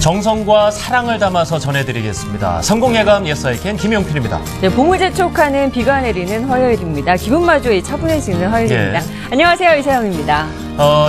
정성과 사랑을 담아서 전해드리겠습니다. 성공예감 예사이켄 김용필입니다. 네, 봄을 재촉하는 비가 내리는 화요일입니다. 기분마저 차분해지는 화요일입니다. 예. 안녕하세요, 이세영입니다.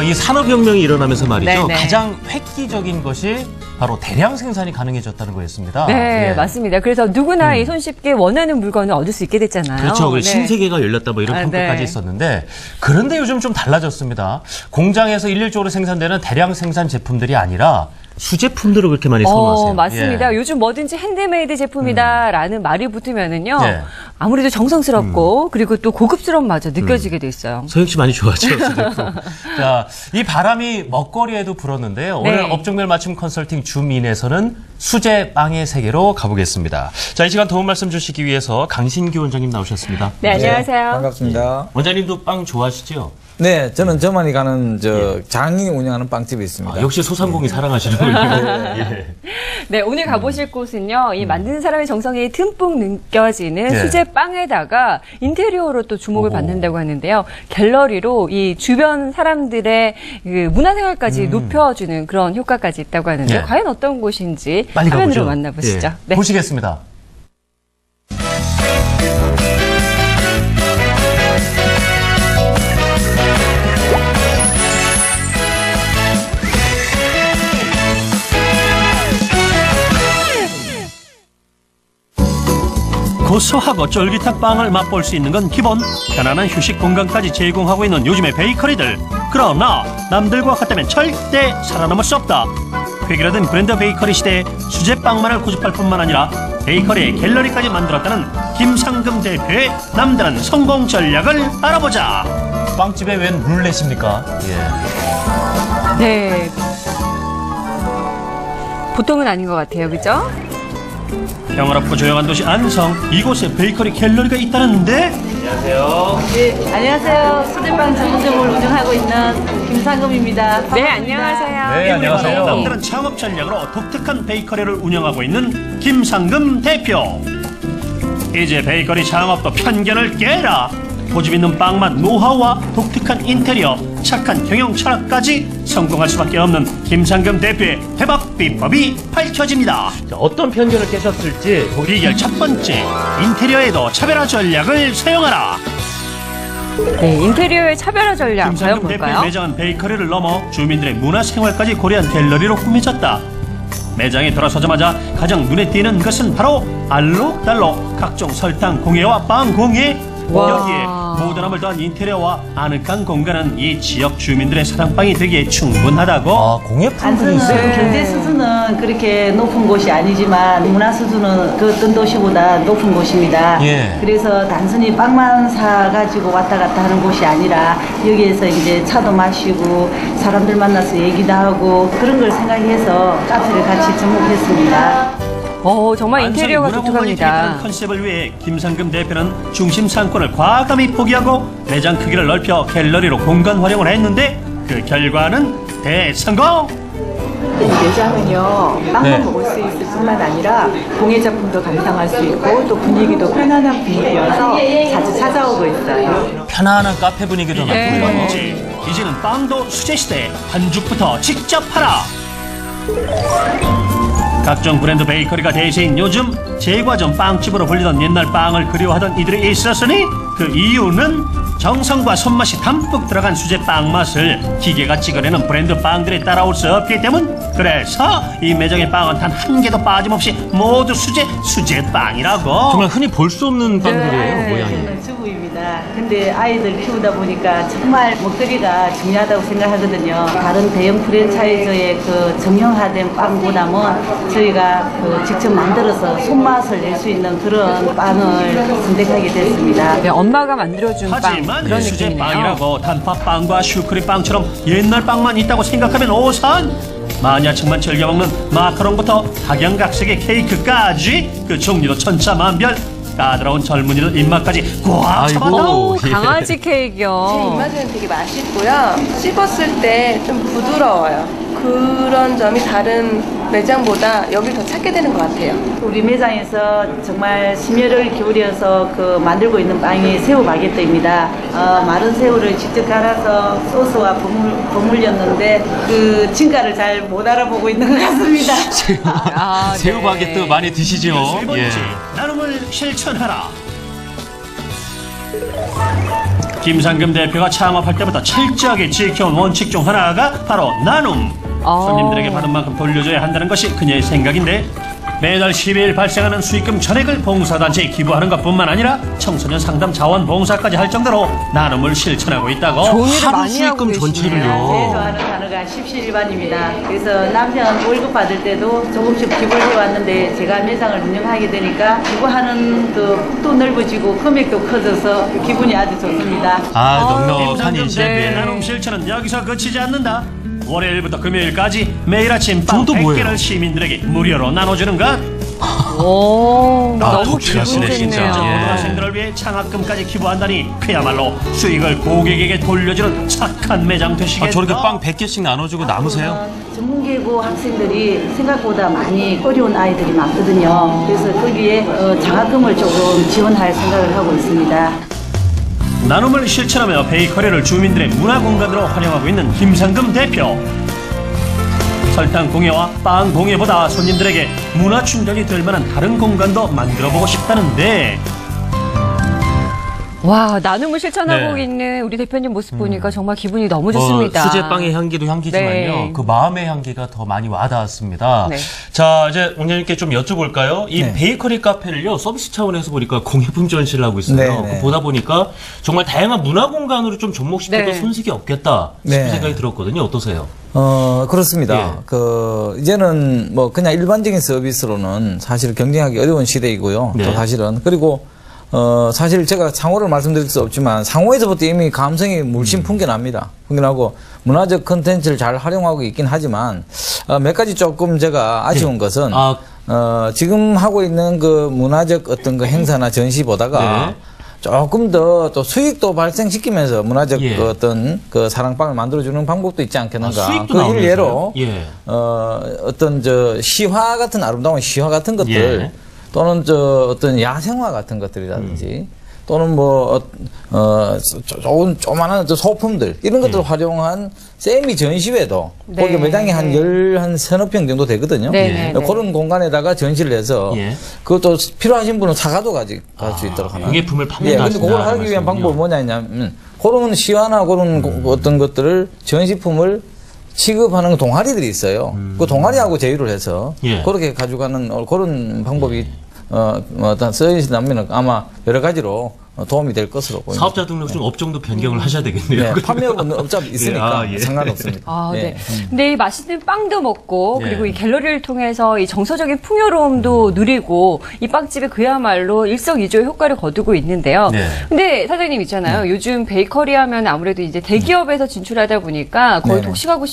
이 산업혁명이 일어나면서 말이죠. 네네. 가장 획기적인 것이 바로 대량 생산이 가능해졌다는 거였습니다. 네, 예. 맞습니다. 그래서 누구나 이 손쉽게 원하는 물건을 얻을 수 있게 됐잖아요. 그렇죠. 네. 신세계가 열렸다 뭐 이런 평가까지 네. 있었는데 그런데 요즘 좀 달라졌습니다. 공장에서 일률적으로 생산되는 대량 생산 제품들이 아니라 수제품들을 그렇게 많이 선호하세요. 맞습니다. 예. 요즘 뭐든지 핸드메이드 제품이다라는 말이 붙으면은요. 예. 아무래도 정성스럽고 그리고 또 고급스러움마저 느껴지게 돼 있어요. 서영 씨 많이 좋아하죠, 수제품. 자, 이 바람이 먹거리에도 불었는데요. 네. 오늘 업종별 맞춤 컨설팅 줌인에서는 수제 빵의 세계로 가보겠습니다. 자, 이 시간 도움 말씀 주시기 위해서 강신규 원장님 나오셨습니다. 네, 안녕하세요. 반갑습니다. 원장님도 빵 좋아하시죠? 네, 저는 저만이 가는 장인이 운영하는 빵집이 있습니다. 역시 소상공인 사랑하시는군요. 예. 네, 오늘 가보실 곳은요, 이 만드는 사람의 정성이 듬뿍 느껴지는 네. 수제 빵에다가 인테리어로 또 주목을 어허. 받는다고 하는데요. 갤러리로 이 주변 사람들의 그 문화생활까지 높여주는 그런 효과까지 있다고 하는데요. 네. 과연 어떤 곳인지 빨리 화면으로 가보죠. 만나보시죠. 예. 네. 보시겠습니다. 고소하고 쫄깃한 빵을 맛볼 수 있는 건 기본. 편안한 휴식 공간까지 제공하고 있는 요즘의 베이커리들. 그러나 남들과 같다면 절대 살아남을 수 없다. 획일화된 브랜드 베이커리 시대에 수제빵만을 고집할 뿐만 아니라 베이커리의 갤러리까지 만들었다는 김상금 대표의 남다른 성공 전략을 알아보자. 빵집에 웬 룰렛입니까? 예. 네. 보통은 아닌 것 같아요. 그죠? 평화롭고 조용한 도시 안성. 이곳에 베이커리 갤러리가 있다는데 네, 안녕하세요. 수제빵 전문점을 운영하고 있는 김상금입니다. 네, 반갑습니다. 안녕하세요. 네, 안녕하세요. 남다른 창업 전략으로 독특한 베이커리를 운영하고 있는 김상금 대표. 이제 베이커리 창업도 편견을 깨라. 고집 있는 빵맛 노하우와 독특한 인테리어, 착한 경영 철학까지 성공할 수밖에 없는 김상금 대표의 대박 비법이 밝혀집니다. 자, 어떤 편견을 깨셨을지 비결 첫 번째, 인테리어에도 차별화 전략을 사용하라. 네, 인테리어의 차별화 전략. 과연 김상금 대표의 뭘까요? 매장은 베이커리를 넘어 주민들의 문화생활까지 고려한 갤러리로 꾸며졌다. 매장에 들어서자마자 가장 눈에 띄는 것은 바로 알록달록 각종 설탕 공예와 빵 공예. 와. 여기에 모던함을 더한 인테리어와 아늑한 공간은 이 지역 주민들의 사랑방이 되기에 충분하다고. 공예품들이 안성은 있어요. 경제 수준은 그렇게 높은 곳이 아니지만 문화 수준은 그 어떤 도시보다 높은 곳입니다. 예. 그래서 단순히 빵만 사가지고 왔다 갔다 하는 곳이 아니라 여기에서 이제 차도 마시고 사람들 만나서 얘기도 하고 그런 걸 생각해서 카페를 같이 접목했습니다. 정말 인테리어가 독특합니다. 되겠다는 컨셉을 위해 김상금 대표는 중심 상권을 과감히 포기하고 매장 크기를 넓혀 갤러리로 공간 활용을 했는데 그 결과는 대성공! 이 매장은요, 빵만 네. 먹을 수 있을 뿐만 아니라 공예 작품도 감상할 수 있고 또 분위기도 편안한 분위기여서 자주 찾아오고 있어요. 편안한 카페 분위기도 네. 나고요. 이제는 빵도 수제 시대 반죽부터 직접 팔아. 각종 브랜드 베이커리가 대세인 요즘 제과점 빵집으로 불리던 옛날 빵을 그리워하던 이들이 있었으니 그 이유는 정성과 손맛이 담뿍 들어간 수제 빵 맛을 기계가 찍어내는 브랜드 빵들이 따라올 수 없기 때문. 그래서 이 매장의 빵은 단 한 개도 빠짐없이 모두 수제 빵이라고. 정말 흔히 볼 수 없는 빵들이에요, 모양이. 저는 주부입니다. 근데 아이들 키우다 보니까 정말 먹거리가 중요하다고 생각하거든요. 다른 대형 프랜차이즈의 그 정형화된 빵보다는 저희가 그 직접 만들어서 손맛을 낼 수 있는 그런 빵을 선택하게 됐습니다. 네, 엄마가 만들어준 빵. 하지만 그런 수제 느낌이네요. 빵이라고 단팥빵과 슈크림 빵처럼 옛날 빵만 있다고 생각하면 오산. 마냐층만 즐겨 먹는 마카롱부터 각양각색의 케이크까지 그 종류도 천차만별. 까다로운 젊은이들 입맛까지 꽉 잡았다. 오, 예. 강아지 케이크요. 제 입맛에는 되게 맛있고요. 씹었을 때 좀 부드러워요. 그런 점이 다른 매장보다 여기를 더 찾게 되는 것 같아요. 우리 매장에서 정말 심혈을 기울여서 만들고 있는 빵이 새우 바게트입니다. 마른 새우를 직접 갈아서 소스와 버무렸는데 그 진가를 잘 못 알아보고 있는 것 같습니다. 새우 바게트 많이 드시죠? 세 번째, 나눔을 실천하라. 김상금 대표가 창업할 때부터 철저하게 지켜온 원칙 중 하나가 바로 나눔. 손님들에게 받은 만큼 돌려줘야 한다는 것이 그녀의 생각인데 매달 12일 발생하는 수익금 전액을 봉사단체에 기부하는 것뿐만 아니라 청소년 상담 자원봉사까지 할 정도로 나눔을 실천하고 있다고. 좋은 일을 하루 많이 하고 수익금 계시네요. 제일 전체를요. 좋아하는 단어가 십시일반입니다. 그래서 남편 월급 받을 때도 조금씩 기부를 해왔는데 제가 매장을 운영하게 되니까 기부하는 그 폭도 넓어지고 금액도 커져서 기분이 아주 좋습니다. 넉넉한 김상금 인생. 대표의 나눔 실천은 여기서 그치지 않는다. 월요일부터 금요일까지 매일 아침 빵 저도 뭐예요? 100개를 시민들에게 무료로 나눠주는 것. 오, 너무 독실하시네, 기분 진짜. 좋네요. 예. 고등학생들을 위해 장학금까지 기부한다니 그야말로 수익을 고객에게 돌려주는 착한 매장 되시겠다. 저렇게 빵 100개씩 나눠주고 남으세요? 전문계고 학생들이 생각보다 많이 어려운 아이들이 많거든요. 그래서 거기에 장학금을 조금 지원할 생각을 하고 있습니다. 나눔을 실천하며 베이커리를 주민들의 문화 공간으로 활용하고 있는 김상금 대표. 설탕 공예와 빵 공예보다 손님들에게 문화 충전이 될 만한 다른 공간도 만들어보고 싶다는데 와, 나눔을 실천하고 네. 있는 우리 대표님 모습 보니까 정말 기분이 너무 좋습니다. 수제빵의 향기도 향기지만요. 네. 그 마음의 향기가 더 많이 와닿았습니다. 네. 자, 이제 원장님께 좀 여쭤볼까요? 이 네. 베이커리 카페를요, 서비스 차원에서 보니까 공예품 전시를 하고 있어요. 네, 네. 그 보다 보니까 정말 다양한 문화 공간으로 좀 접목시켜도 네. 손색이 없겠다 싶은 네. 생각이 들었거든요. 어떠세요? 그렇습니다. 예. 이제는 뭐 그냥 일반적인 서비스로는 사실 경쟁하기 어려운 시대이고요. 네. 또 사실은. 그리고 사실 제가 상호를 말씀드릴 수 없지만 상호에서부터 이미 감성이 물씬 풍겨납니다. 풍겨나고 문화적 컨텐츠를 잘 활용하고 있긴 하지만 몇 가지 조금 제가 아쉬운 것은 지금 하고 있는 그 문화적 어떤 그 행사나 전시보다가 네. 조금 더 또 수익도 발생시키면서 문화적 예. 그 어떤 그 사랑방을 만들어주는 방법도 있지 않겠는가. 수익도 그 나오면서요? 일례로 예. 어떤 시화 같은 아름다운 시화 같은 것들 예. 또는 어떤 야생화 같은 것들이라든지 또는 조그만한 소품들 이런 것들을 활용한 세미 전시회도 네. 거기 매장이 한 서너 평 정도 되거든요. 네, 네, 네. 그런 공간에다가 전시를 해서 예. 그것도 필요하신 분은 사가도 갈 수 있도록 하는. 공예품을 예, 판매하신다. 근데 그걸 하기 위한 방법은 뭐냐면 그런 시화나 그런 어떤 것들을 전시품을 취급하는 동아리들이 있어요. 그 동아리하고 제휴를 해서 예. 그렇게 가져가는 그런 방법이 어떤 서비스 나면 아마 여러 가지로 도움이 될 것으로 보입니다. 사업자 등록 중 업종도 변경을 하셔야 되겠네요. 네, 판매업은 어차피 있으니까 예. 상관없습니다. 네. 근데 이 맛있는 빵도 먹고 예. 그리고 이 갤러리를 통해서 이 정서적인 풍요로움도 누리고 이 빵집에 그야말로 일석이조의 효과를 거두고 있는데요. 네. 근데 사장님 있잖아요. 요즘 베이커리 하면 아무래도 이제 대기업에서 진출하다 보니까 거의 네. 독식하고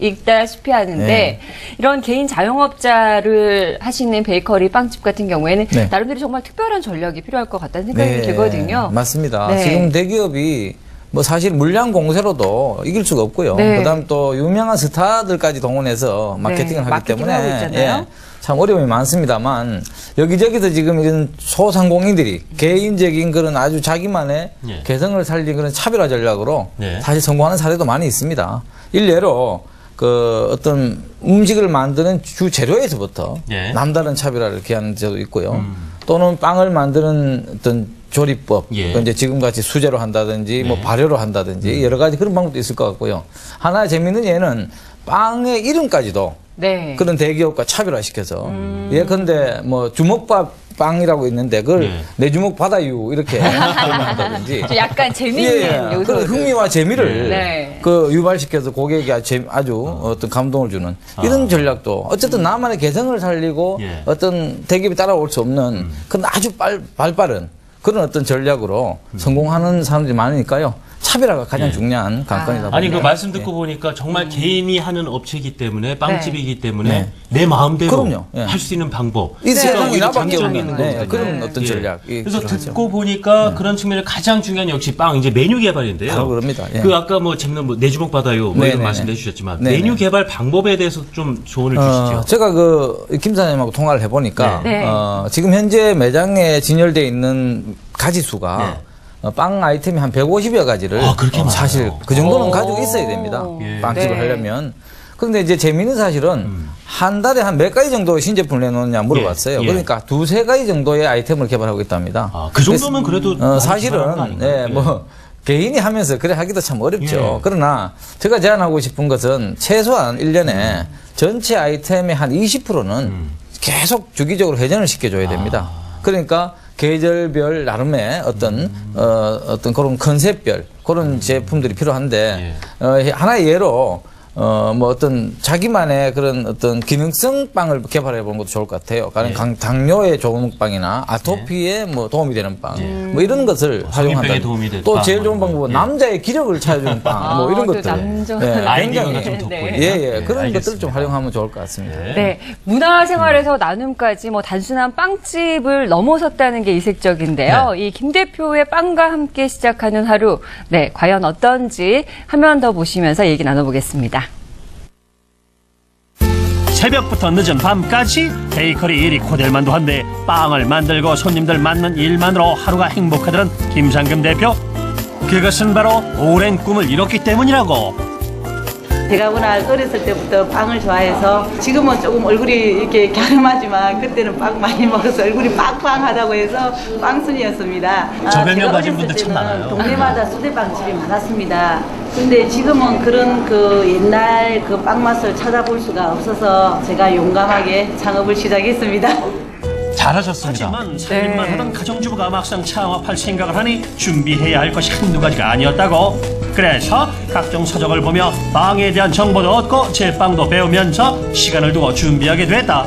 있다시피 하는데 네. 이런 개인 자영업자를 하시는 베이커리 빵집 같은 경우에는 네. 나름대로 정말 특별한 전략이 필요할 것 같다는 생각이 들거든요. 맞습니다. 네. 지금 대기업이 뭐 사실 물량 공세로도 이길 수가 없고요. 네. 그다음 또 유명한 스타들까지 동원해서 마케팅을 하기 마케팅을 때문에 하고 있잖아요. 참 어려움이 많습니다만 여기저기서 지금 이런 소상공인들이 개인적인 그런 아주 자기만의 예. 개성을 살린 그런 차별화 전략으로 네. 사실 성공하는 사례도 많이 있습니다. 일례로 어떤 음식을 만드는 주 재료에서부터 예. 남다른 차별화를 기하는 데도 있고요. 또는 빵을 만드는 어떤 조리법, 예. 이제 지금같이 수제로 한다든지 뭐 발효로 한다든지 여러 가지 그런 방법도 있을 것 같고요. 하나 재밌는 예는 빵의 이름까지도 네. 그런 대기업과 차별화시켜서 예컨대 뭐 주먹밥 빵이라고 있는데 그걸 예. 내 주먹 받아요 이렇게 한다든지 좀 약간 재미있는 요소. 그런 흥미와 재미를 네. 유발시켜서 고객에게 아주 어떤 감동을 주는 이런 전략도 어쨌든 나만의 개성을 살리고 예. 어떤 대기업이 따라올 수 없는 그런 아주 발빠른 그런 어떤 전략으로 성공하는 사람들이 많으니까요. 차별화가 가장 중요한 관건이다 보니까. 아니 그 말씀 듣고 보니까 정말 개인이 하는 업체이기 때문에 빵집이기 때문에 네. 내 마음대로 그럼요. 예. 할 수 있는 방법. 이 세상에 오히려 나밖에 장점이 없는 있는 거거든요. 그런 어떤 예. 전략이 그래서 필요하죠. 듣고 보니까 그런 측면에 가장 중요한 역시 빵 이제 메뉴 개발인데요. 바로 그럽니다. 예. 그 아까 뭐 재밌는 뭐 내 주먹 받아요 뭐 네네네. 이런 말씀해 주셨지만 네네. 메뉴 개발 방법에 대해서 좀 조언을 주시죠. 제가 김 사장님하고 통화를 해보니까 네. 지금 현재 매장에 진열되어 있는 가지 수가 빵 아이템이 한 150여 가지를 그렇게 많아요? 사실 그 정도는 가지고 있어야 됩니다. 예. 빵집을 네. 하려면. 그런데 이제 재미있는 사실은 한 달에 한 몇 가지 정도 신제품을 내놓느냐 물어봤어요. 예. 그러니까 두세 가지 정도의 아이템을 개발하고 있답니다. 그 정도면 그래도 많이 개발한 거 사실은 아닌가요? 뭐 개인이 하면서 그래 하기도 참 어렵죠. 예. 그러나 제가 제안하고 싶은 것은 최소한 1년에 전체 아이템의 한 20%는 계속 주기적으로 회전을 시켜줘야 됩니다. 그러니까 계절별 나름의 어떤 그런 컨셉별 그런 제품들이 필요한데 하나의 예로 뭐 어떤 자기만의 그런 어떤 기능성 빵을 개발해 보는 것도 좋을 것 같아요. 가령 당뇨에 좋은 빵이나 아토피에 뭐 도움이 되는 빵, 뭐 이런 것을 활용한다. 도움이 되는 또 빵. 제일 좋은 방법은 남자의 기력을 찾아주는 빵, 뭐 이런 또 것들. 아이디어가 좀 굉장히 돋보이네요. 예, 그런 알겠습니다. 것들을 좀 활용하면 좋을 것 같습니다. 네, 문화생활에서 나눔까지 뭐 단순한 빵집을 넘어섰다는 게 이색적인데요. 이 김 대표의 빵과 함께 시작하는 하루, 네, 과연 어떤지 화면 더 보시면서 얘기 나눠보겠습니다. 새벽부터 늦은 밤까지 베이커리 일이 고될만도한데 빵을 만들고 손님들 맞는 일만으로 하루가 행복하다는 김상금 대표. 그것은 바로 오랜 꿈을 이뤘기 때문이라고. 제가 워낙 어렸을 때부터 빵을 좋아해서 지금은 조금 얼굴이 이렇게 갸름하지만 그때는 빵 많이 먹어서 얼굴이 빵빵하다고 해서 빵순이였습니다. 저 별명 제가 가진 어렸을 분들 참 때는 많아요. 동네마다 수제빵집이 많았습니다. 근데 지금은 그런 그 옛날 그 빵 맛을 찾아볼 수가 없어서 제가 용감하게 창업을 시작했습니다. 잘하셨습니다. 하지만 살림만 하던 가정주부가 막상 창업할 생각을 하니 준비해야 할 것이 한두 가지가 아니었다고. 그래서 각종 서적을 보며 빵에 대한 정보도 얻고 제빵도 배우면서 시간을 두고 준비하게 됐다.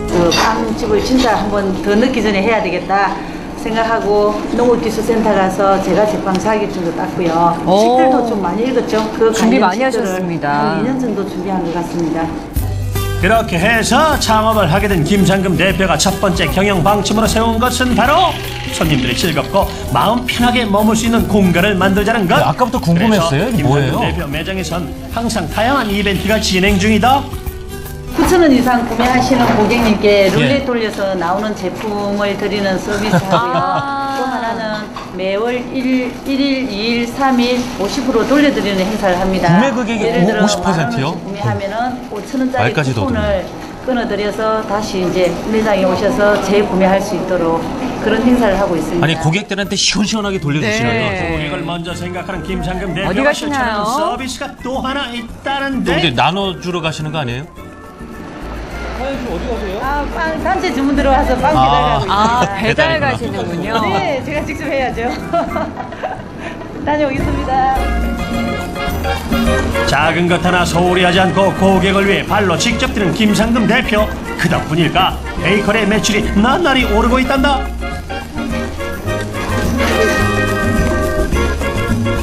그 빵집을 진짜 한번 더 늦기 전에 해야 되겠다 생각하고 농업기술센터 가서 제가 제빵 자격증도 땄고요. 오. 책들도 좀 많이 읽었죠. 그 준비 관련 많이 책들을 하셨습니다. 한 2년 정도 준비한 것 같습니다. 그렇게 해서 창업을 하게 된 김상금 대표가 첫 번째 경영 방침으로 세운 것은 바로 손님들이 즐겁고 마음 편하게 머물 수 있는 공간을 만들자는 것. 아까부터 궁금했어요. 그래서 이게 뭐예요? 김상금 대표 매장에선 항상 다양한 이벤트가 진행 중이다. 9,000원 이상 구매하시는 고객님께 룰렛 예. 돌려서 나오는 제품을 드리는 서비스하고요. 또 하나는 매월 1일, 2일, 3일 50% 돌려드리는 행사를 합니다. 구매 금액이 예를 들어 50%요? 10,000원씩 구매하면은 5,000원짜리 말까지 쿠폰을 끊어드려서 다시 이제 매장에 오셔서 재구매할 수 있도록 그런 행사를 하고 있습니다. 아니 고객들한테 시원시원하게 돌려주시나요? 네. 고객을 먼저 생각하는 김상금 어디 대표가 가시나요? 실천하는 서비스가 또 하나 근데 있다는데. 나눠주러 가시는 거 아니에요? 빵 단체 주문 들어와서 빵 배달하고 있습니다. 아, 배달 배달이구나. 가시는군요. 네, 제가 직접 해야죠. 다녀오겠습니다. 작은 것 하나 소홀히 하지 않고 고객을 위해 발로 직접 뛰는 김상금 대표. 그 덕분일까 베이커리의 매출이 나날이 오르고 있단다.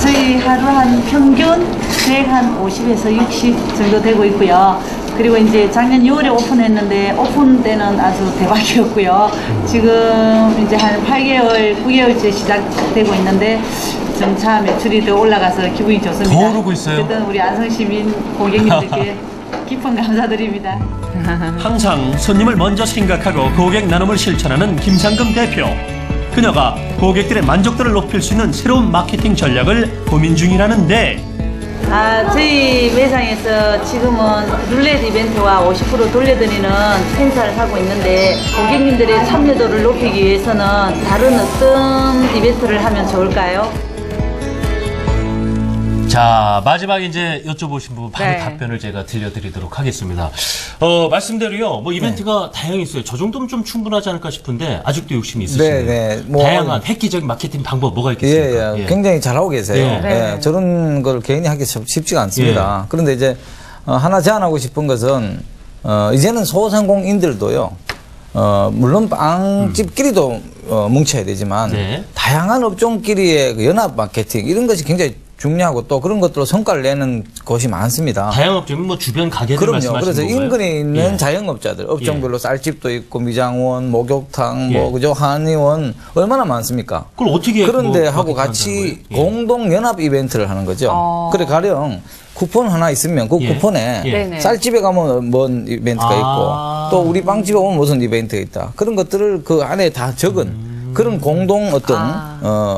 저희 하루 한 평균 수익 한 50에서 60 정도 되고 있고요. 그리고 이제 작년 6월에 오픈했는데 오픈 때는 아주 대박이었고요. 지금 이제 한 8개월, 9개월째 시작되고 있는데 점차 매출이 더 올라가서 기분이 좋습니다. 더 오르고 있어요? 어쨌든 우리 안성시민 고객님들께 깊은 감사드립니다. 항상 손님을 먼저 생각하고 고객 나눔을 실천하는 김상금 대표. 그녀가 고객들의 만족도를 높일 수 있는 새로운 마케팅 전략을 고민 중이라는데. 저희 매장에서 지금은 룰렛 이벤트와 50% 돌려드리는 행사를 하고 있는데 고객님들의 참여도를 높이기 위해서는 다른 어떤 이벤트를 하면 좋을까요? 자, 마지막 이제 여쭤보신 부분 바로 네. 답변을 제가 들려드리도록 하겠습니다. 말씀대로요, 뭐 이벤트가 다양히 있어요. 저 정도면 좀 충분하지 않을까 싶은데 아직도 욕심이 있으시네요. 네. 뭐 다양한 획기적인 마케팅 방법 뭐가 있겠습니까? 예. 굉장히 잘하고 계세요. 예. 네. 예, 저런 걸 개인이 하기 쉽지가 않습니다. 그런데 이제 하나 제안하고 싶은 것은 이제는 소상공인들도요. 물론 빵집끼리도 뭉쳐야 되지만 네. 다양한 업종끼리의 그 연합 마케팅 이런 것이 굉장히 중요하고 또 그런 것들로 성과를 내는 곳이 많습니다. 다양업종은 뭐 주변 가게들 그럼요. 말씀하시는 그래서 건가요? 인근에 있는 예. 자영업자들, 업종별로 쌀집도 있고 미장원, 목욕탕, 예. 뭐 그죠 한의원 얼마나 많습니까? 그걸 어떻게 그런데 뭐 하고 그렇게 같이 한다는 거예요? 예. 공동 연합 이벤트를 하는 거죠. 그래 가령 쿠폰 하나 있으면 그 예. 쿠폰에 예. 네네. 쌀집에 가면 뭔 이벤트가 아. 있고 또 우리 빵집에 오면 무슨 이벤트가 있다. 그런 것들을 그 안에 다 적은 그런 공동 어떤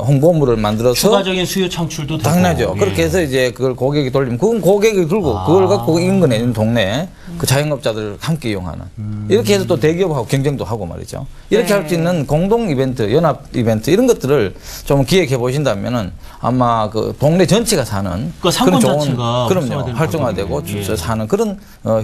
홍보물을 만들어서 추가적인 수요 창출도 되고. 당연하죠. 예. 그렇게 해서 이제 그걸 고객이 돌리면 그건 고객이 들고 그걸 갖고 인근에 있는 동네 그 자영업자들 함께 이용하는 이렇게 해서 또 대기업하고 경쟁도 하고 말이죠. 이렇게 네. 할 수 있는 공동 이벤트, 연합 이벤트 이런 것들을 좀 기획해 보신다면은 아마 그 동네 전체가 사는 그 상권 그런 자체가 그럼요 활성화되는 활성화되고 거군요. 예. 사는 그런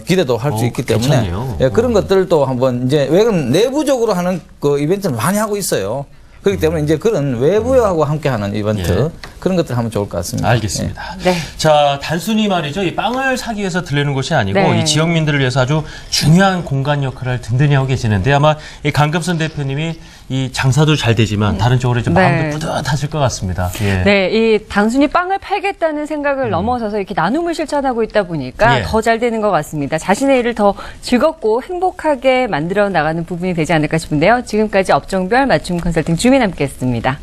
기대도 할 수 있기 때문에 괜찮네요. 예, 그런 것들도 한번 이제 왜 그럼 내부적으로 하는 그 이벤트는 많이 하고 있어요. 그렇기 때문에 이제 그런 외부하고 함께하는 이벤트 예. 그런 것들 하면 좋을 것 같습니다. 알겠습니다. 네. 자, 단순히 말이죠. 이 빵을 사기 위해서 들르는 곳이 아니고 네. 이 지역민들을 위해서 아주 중요한 공간 역할을 든든히 하고 계시는데 아마 이 강금선 대표님이 이 장사도 잘 되지만 다른 쪽으로 좀 마음도 네. 뿌듯하실 것 같습니다. 예. 네, 이 단순히 빵을 팔겠다는 생각을 넘어서서 이렇게 나눔을 실천하고 있다 보니까 예. 더 잘 되는 것 같습니다. 자신의 일을 더 즐겁고 행복하게 만들어 나가는 부분이 되지 않을까 싶은데요. 지금까지 업종별 맞춤 컨설팅 주민 함께했습니다.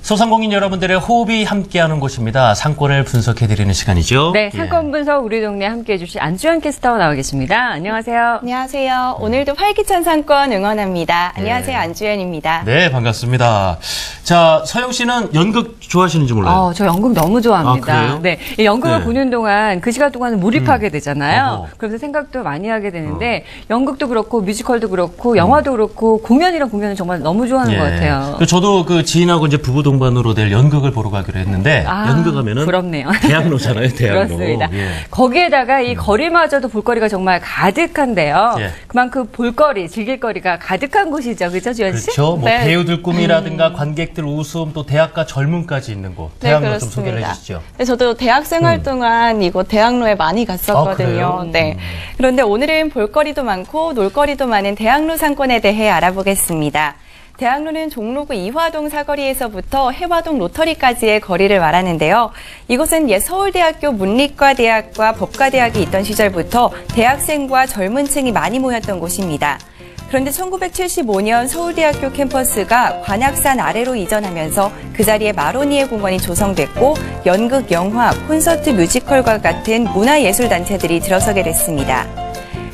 소상공인 여러분들의 호흡이 함께하는 곳입니다. 상권을 분석해드리는 시간이죠. 네, 예. 상권 분석 우리 동네 함께해 주실 안주현 캐스터가 나와 계십니다. 안녕하세요. 안녕하세요. 오늘도 활기찬 상권 응원합니다. 안녕하세요. 안주현입니다. 네, 반갑습니다. 자, 서영 씨는 연극 좋아하시는지 몰라요. 저 연극 너무 좋아합니다. 아, 그래요? 네, 이 연극을 네. 보는 동안 그 시간 동안은 몰입하게 되잖아요. 어허. 그러면서 생각도 많이 하게 되는데 연극도 그렇고 뮤지컬도 그렇고 영화도 그렇고 공연이랑 공연은 정말 너무 좋아하는 것 같아요. 저도 그 지인하고 이제 부부 동반으로 될 연극을 보러 가기로 했는데 연극하면은 부럽네요. 대학로잖아요, 대학로. 그렇습니다. 예. 거기에다가 이 거리마저도 볼거리가 정말 가득한데요. 예. 그만큼 볼거리, 즐길거리가 가득한 곳이죠. 그렇죠, 지현 씨? 그렇죠. 뭐 네. 배우들 꿈이라든가 관객들 웃음 또 대학가 젊음까지 있는 곳. 네, 대학로 좀 소개를 그렇습니다. 해주시죠. 네, 저도 대학생 활 동안 이곳 대학로에 많이 갔었거든요. 그래요? 네. 그런데 오늘은 볼거리도 많고 놀거리도 많은 대학로 상권에 대해 알아보겠습니다. 대학로는 종로구 이화동 사거리에서부터 해화동 로터리까지의 거리를 말하는데요. 이곳은 옛 서울대학교 문리과대학과 법과대학이 있던 시절부터 대학생과 젊은 층이 많이 모였던 곳입니다. 그런데 1975년 서울대학교 캠퍼스가 관악산 아래로 이전하면서 그 자리에 마로니에 공원이 조성됐고 연극, 영화, 콘서트, 뮤지컬과 같은 문화예술단체들이 들어서게 됐습니다.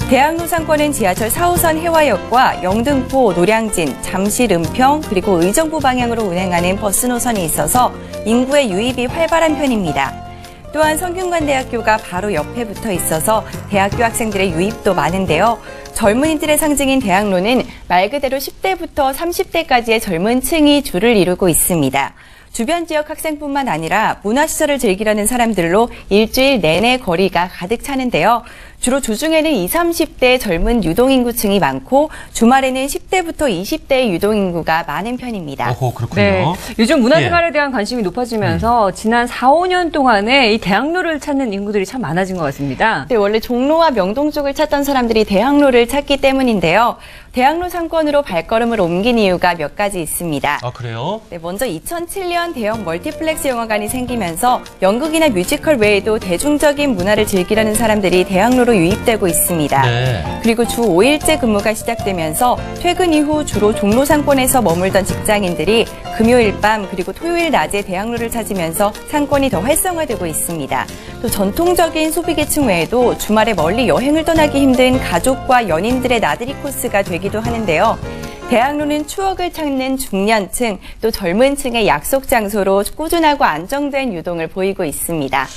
대학로 상권은 지하철 4호선 해화역과 영등포, 노량진, 잠실, 은평, 그리고 의정부 방향으로 운행하는 버스 노선이 있어서 인구의 유입이 활발한 편입니다. 또한 성균관대학교가 바로 옆에 붙어 있어서 대학교 학생들의 유입도 많은데요. 젊은이들의 상징인 대학로는 말 그대로 10대부터 30대까지의 젊은 층이 줄을 이루고 있습니다. 주변 지역 학생뿐만 아니라 문화시설을 즐기려는 사람들로 일주일 내내 거리가 가득 차는데요. 주로 주중에는 20, 30대 젊은 유동인구층이 많고 주말에는 10대부터 20대의 유동인구가 많은 편입니다. 어허, 그렇군요. 네. 요즘 문화생활에 예. 대한 관심이 높아지면서 지난 4, 5년 동안에 이 대학로를 찾는 인구들이 참 많아진 것 같습니다. 네, 원래 종로와 명동 쪽을 찾던 사람들이 대학로를 찾기 때문인데요. 대학로 상권으로 발걸음을 옮긴 이유가 몇 가지 있습니다. 아, 그래요? 네, 먼저 2007년 대형 멀티플렉스 영화관이 생기면서 연극이나 뮤지컬 외에도 대중적인 문화를 즐기려는 사람들이 대학로로 유입되고 있습니다. 네. 그리고 주 5일제 근무가 시작되면서 퇴근 이후 주로 종로 상권에서 머물던 직장인들이 금요일 밤 그리고 토요일 낮에 대학로를 찾으면서 상권이 더 활성화되고 있습니다. 또 전통적인 소비계층 외에도 주말에 멀리 여행을 떠나기 힘든 가족과 연인들의 나들이 코스가 되기도 하는데요. 대학로는 추억을 찾는 중년층, 또 젊은 층의 약속 장소로 꾸준하고 안정된 유동을 보이고 있습니다.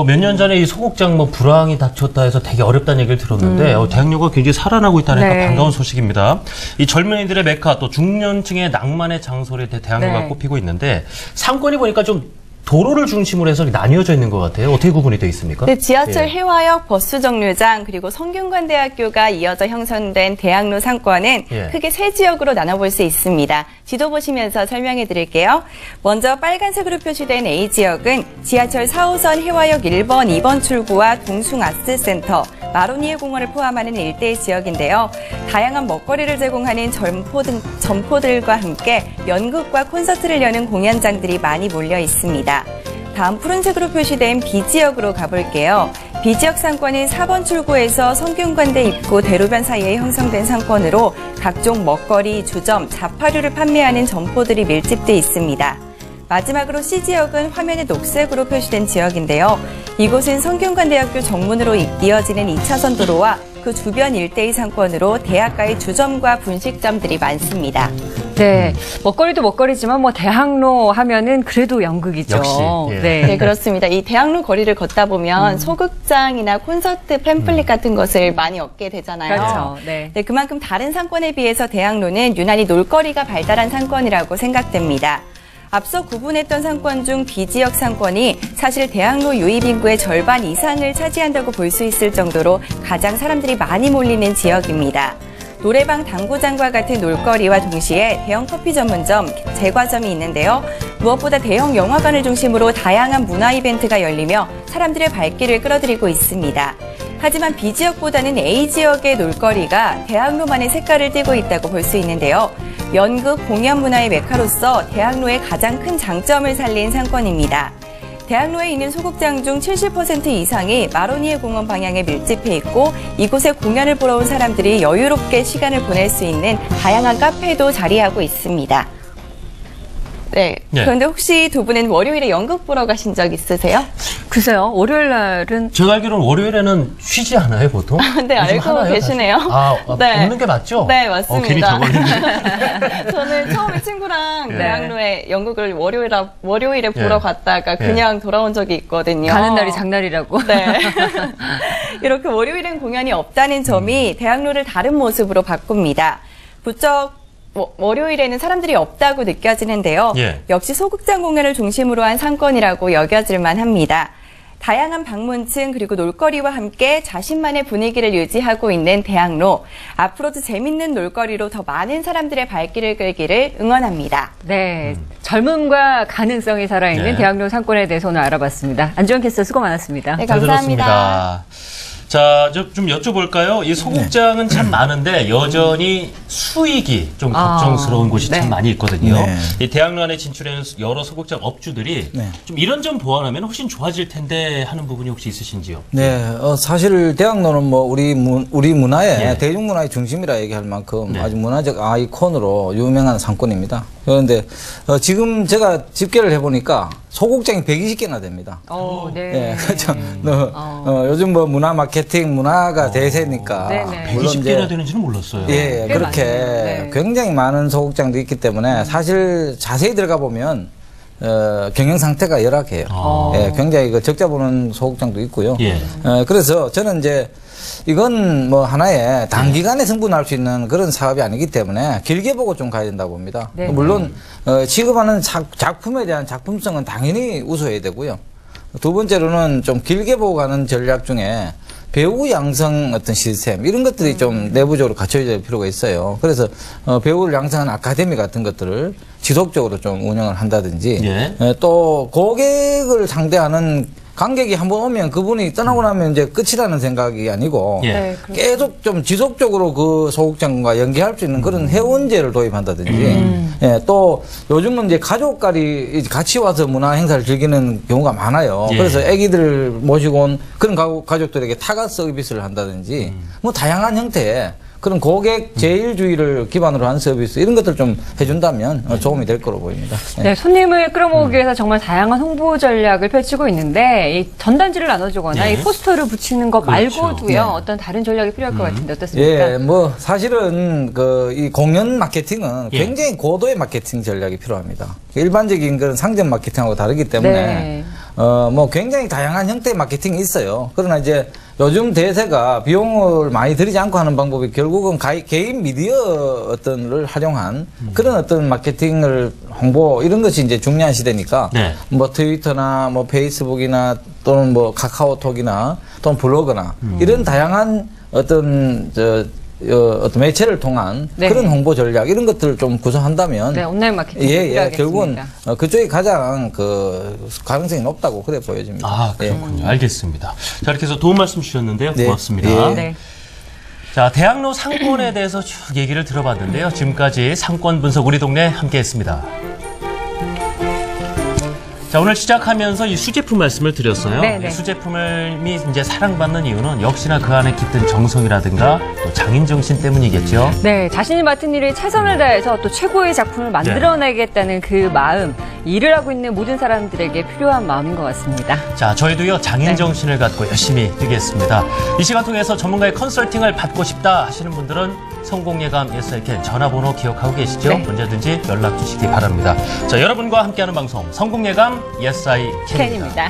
몇 년 전에 이 소극장 뭐 불황이 닥쳤다 해서 되게 어렵다는 얘기를 들었는데 대학로가 굉장히 살아나고 있다니까 네. 반가운 소식입니다. 이 젊은이들의 메카 또 중년층의 낭만의 장소로 대학로가 네. 꼽히고 있는데 상권이 보니까 좀 도로를 중심으로 해서 나뉘어져 있는 것 같아요. 어떻게 구분이 되어 있습니까? 네, 지하철 예. 해화역 버스 정류장 그리고 성균관대학교가 이어져 형성된 대학로 상권은 예. 크게 세 지역으로 나눠볼 수 있습니다. 지도 보시면서 설명해 드릴게요. 먼저 빨간색으로 표시된 A지역은 지하철 4호선 해화역 1번, 2번 출구와 동숭아트센터, 마로니에 공원을 포함하는 일대 지역인데요. 다양한 먹거리를 제공하는 점포들과 함께 연극과 콘서트를 여는 공연장들이 많이 몰려 있습니다. 다음 푸른색으로 표시된 B지역으로 가볼게요. B지역 상권은 4번 출구에서 성균관대 입구 대로변 사이에 형성된 상권으로 각종 먹거리, 주점, 자파류를 판매하는 점포들이 밀집돼 있습니다. 마지막으로 C지역은 화면에 녹색으로 표시된 지역인데요. 이곳은 성균관대학교 정문으로 이어지는 2차선 도로와 그 주변 일대의 상권으로 대학가의 주점과 분식점들이 많습니다. 네, 먹거리도 먹거리지만 뭐 대학로 하면은 그래도 연극이죠. 역시, 예. 네, 그렇습니다. 이 대학로 거리를 걷다 보면 소극장이나 콘서트, 팸플릿 같은 것을 많이 얻게 되잖아요. 그렇죠. 네. 네, 그만큼 다른 상권에 비해서 대학로는 유난히 놀거리가 발달한 상권이라고 생각됩니다. 앞서 구분했던 상권 중 B지역 상권이 사실 대학로 유입 인구의 절반 이상을 차지한다고 볼 수 있을 정도로 가장 사람들이 많이 몰리는 지역입니다. 노래방, 당구장과 같은 놀거리와 동시에 대형 커피 전문점, 제과점이 있는데요. 무엇보다 대형 영화관을 중심으로 다양한 문화 이벤트가 열리며 사람들의 발길을 끌어들이고 있습니다. 하지만 B지역보다는 A지역의 놀거리가 대학로만의 색깔을 띠고 있다고 볼 수 있는데요. 연극, 공연 문화의 메카로서 대학로의 가장 큰 장점을 살린 상권입니다. 대학로에 있는 소극장 중 70% 이상이 마로니에 공원 방향에 밀집해 있고 이곳에 공연을 보러 온 사람들이 여유롭게 시간을 보낼 수 있는 다양한 카페도 자리하고 있습니다. 네. 네. 그런데 혹시 두 분은 월요일에 연극 보러 가신 적 있으세요? 글쎄요, 월요일 날은 제가 알기로는 월요일에는 쉬지 않아요, 보통? 네, 요즘 알고 하나요, 계시네요. 다시? 네. 없는 게 맞죠? 네, 맞습니다. 괜히 적었는데. 저는 처음에 친구랑 예. 대학로에 연극을 월요일에 보러 갔다가 그냥 돌아온 적이 있거든요. 가는 날이 장날이라고. 네. 이렇게 월요일엔 공연이 없다는 점이 대학로를 다른 모습으로 바꿉니다. 부쩍 월요일에는 사람들이 없다고 느껴지는데요. 예. 역시 소극장 공연을 중심으로 한 상권이라고 여겨질 만합니다. 다양한 방문층 그리고 놀거리와 함께 자신만의 분위기를 유지하고 있는 대학로. 앞으로도 재밌는 놀거리로 더 많은 사람들의 발길을 끌기를 응원합니다. 네, 젊음과 가능성이 살아있는 네. 대학로 상권에 대해서 오늘 알아봤습니다. 안주원 캐스터 수고 많았습니다. 네, 잘 감사합니다. 들었습니다. 자, 좀 여쭤볼까요? 이 소극장은 참 많은데 여전히 수익이 좀 걱정스러운 곳이 네. 참 많이 있거든요. 네. 이 대학로 안에 진출하는 여러 소극장 업주들이 네. 좀 이런 점 보완하면 훨씬 좋아질 텐데 하는 부분이 혹시 있으신지요? 네, 사실 대학로는 뭐 우리 문화의 예. 대중문화의 중심이라 얘기할 만큼 네. 아주 문화적 아이콘으로 유명한 상권입니다. 그런데 지금 제가 집계를 해보니까 소극장이 120개나 됩니다. 네. 예, 그렇죠. 요즘 뭐 문화 마케팅, 문화가 대세니까. 네네. 물론 120개나 되는지는 몰랐어요. 예, 꽤 그렇게 많네요. 네. 굉장히 많은 소극장도 있기 때문에 사실 자세히 들어가 보면 경영 상태가 열악해요. 예, 굉장히 적자 보는 소극장도 있고요. 예. 그래서 저는 이제 이건 뭐 하나의 단기간에 승부날 수 있는 그런 사업이 아니기 때문에 길게 보고 좀 가야 된다고 봅니다. 네. 물론 취급하는 작품에 대한 작품성은 당연히 우수해야 되고요. 두 번째로는 좀 길게 보고 가는 전략 중에 배우 양성 어떤 시스템 이런 것들이 좀 내부적으로 갖춰져야 될 필요가 있어요. 그래서 배우를 양성하는 아카데미 같은 것들을 지속적으로 좀 운영을 한다든지 예. 또 고객을 상대하는 관객이 한번 오면 그분이 떠나고 나면 이제 끝이라는 생각이 아니고 예. 네, 계속 좀 지속적으로 그 소극장과 연계할 수 있는 그런 회원제를 도입한다든지 예, 또 요즘은 이제 가족끼리 같이 와서 문화 행사를 즐기는 경우가 많아요. 예. 그래서 아기들 모시고 온 그런 가족들에게 타가 서비스를 한다든지 뭐 다양한 형태의 그런 고객 제일주의를 기반으로 한 서비스 이런 것들 좀 해준다면 도움이 될 거로 보입니다. 예. 네, 손님을 끌어모으기 위해서 정말 다양한 홍보 전략을 펼치고 있는데 이 전단지를 나눠주거나 네. 이 포스터를 붙이는 것 그렇죠. 말고도요 네. 어떤 다른 전략이 필요할 것 같은데 어떻습니까? 예, 뭐 사실은 이 공연 마케팅은 예. 굉장히 고도의 마케팅 전략이 필요합니다. 일반적인 그런 상점 마케팅하고 다르기 때문에 네. 뭐 굉장히 다양한 형태의 마케팅이 있어요. 그러나 이제 요즘 대세가 비용을 많이 들이지 않고 하는 방법이 결국은 개인 미디어 어떤을 활용한 그런 어떤 마케팅을 홍보 이런 것이 이제 중요한 시대니까 네. 뭐 트위터나 뭐 페이스북이나 또는 뭐 카카오톡이나 또는 블로그나 이런 다양한 어떤 어떤 매체를 통한 네. 그런 홍보 전략 이런 것들을 좀 구성한다면 네, 온라인 마케팅 예, 결국은 그쪽이 가장 그 가능성이 높다고 그래 보여집니다. 아, 그렇군요. 알겠습니다. 자, 이렇게 해서 도움 말씀 주셨는데요. 네. 고맙습니다. 예. 네. 자, 대학로 상권에 대해서 쭉 얘기를 들어봤는데요. 지금까지 상권 분석 우리 동네 함께했습니다. 자, 오늘 시작하면서 이 수제품 말씀을 드렸어요. 네네. 이 수제품이 이제 사랑받는 이유는 역시나 그 안에 깃든 정성이라든가 또 장인 정신 때문이겠죠. 네, 자신이 맡은 일에 최선을 다해서 또 최고의 작품을 만들어내겠다는 그 마음, 일을 하고 있는 모든 사람들에게 필요한 마음인 것 같습니다. 자, 저희도요, 장인 정신을 갖고 열심히 뛰겠습니다. 이 시간 통해서 전문가의 컨설팅을 받고 싶다 하시는 분들은 성공예감 예스아이캔 전화번호 기억하고 계시죠? 네. 언제든지 연락 주시기 바랍니다. 자, 여러분과 함께하는 방송 성공예감 예스아이캔입니다. 캔입니다.